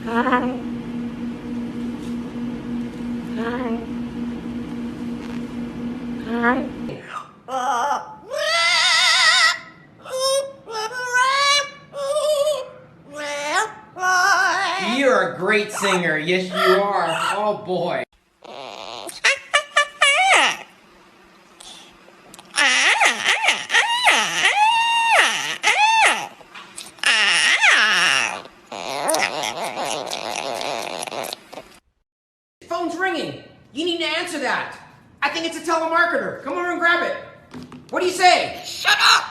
Hi. Hi. Hi. You're a great singer. Yes, you are. Oh, boy. Phone's ringing. You need to answer that. I think it's a telemarketer. Come over and grab it. What do you say? Shut up!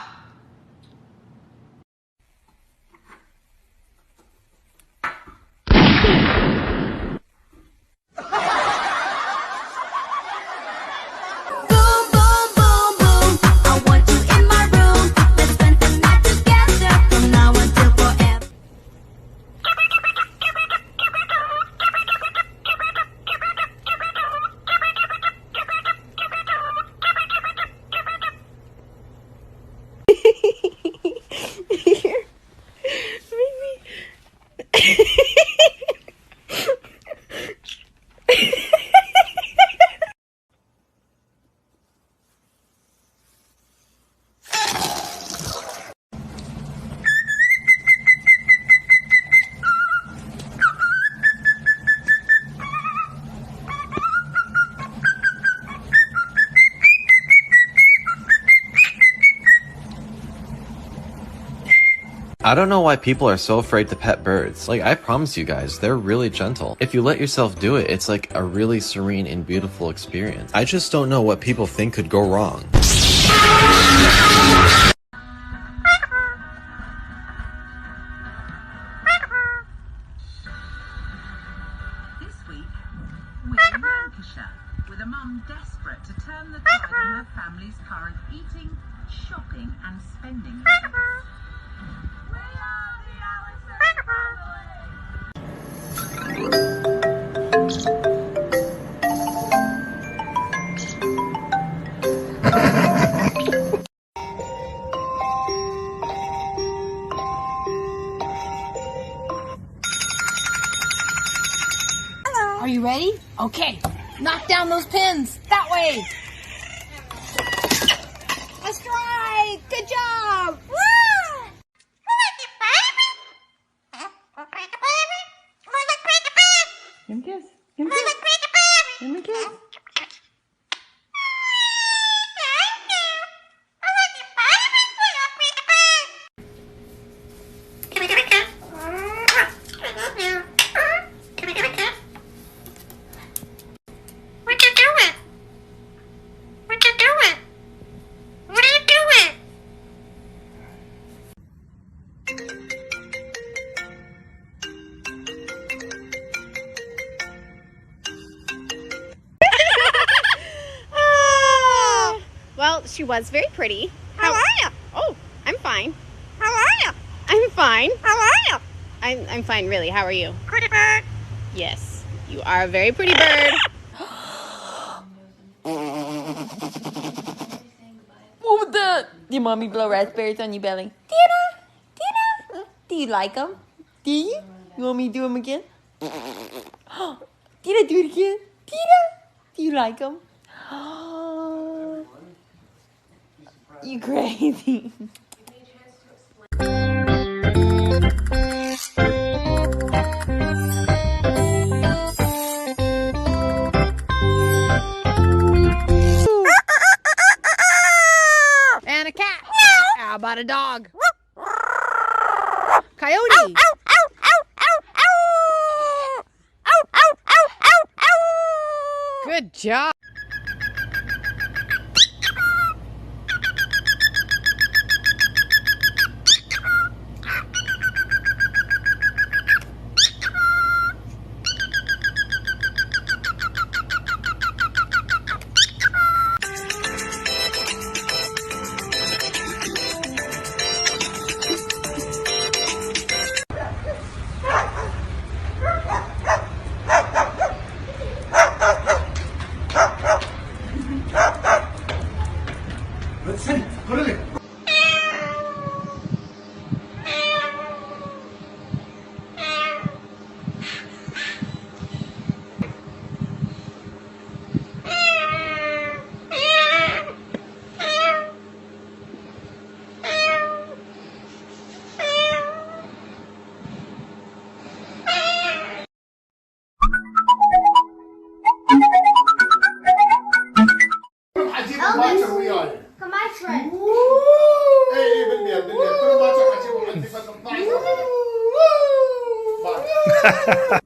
I don't know why people are so afraid to pet birds. Like, I promise you guys, they're really gentle. If you let yourself do it, it's like a really serene and beautiful experience. I just don't know what people think could go wrong. This week, we're in Lancashire, with a mum desperate to turn the tide on her family's current eating, shopping and spending habits. We are the Hello. Are you ready? Okay. Knock down those pins. That way. A strike. Good job. Woo! Give me a kiss. Give me a kiss. Give me a kiss. Well, she was very pretty. How are you? Oh, I'm fine. How are you? I'm fine. How are you? I'm fine, really. How are you? Pretty bird. Yes, you are a very pretty bird. What was that? Did mommy blow raspberries on your belly? Tina? Tina? Do you like them? Do you? You want me to do them again? Tina, do it again. Tina? Do you like them? You crazy. And a cat. How about a dog? Coyote. Good job.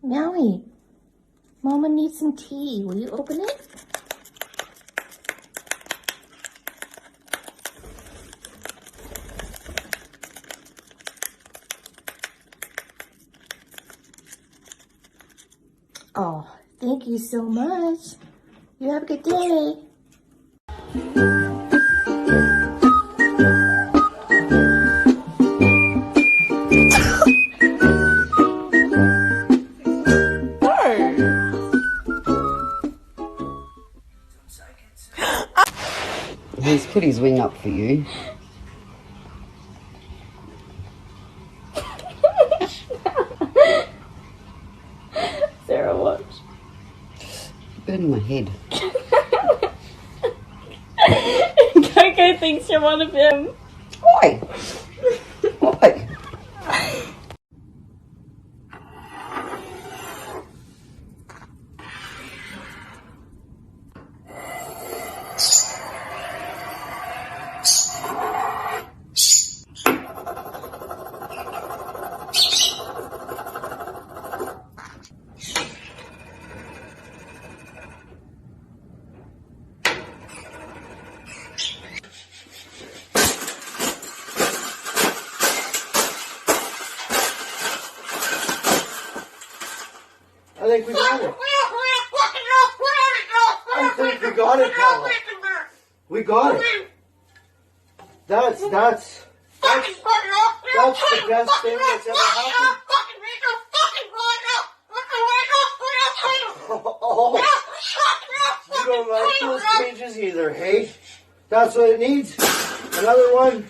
Maui, Mama needs some tea. Will you open it? Oh, thank you so much. You have a good day. He's put his wing up for you. Sarah, watch. Burning my head. Coco thinks you're one of him. Oi! Oi! I think we got it. I think we got it, Paula. We got it. That's the best thing that's ever happened. Oh, you don't like those cages either, hey? That's what it needs. Another one.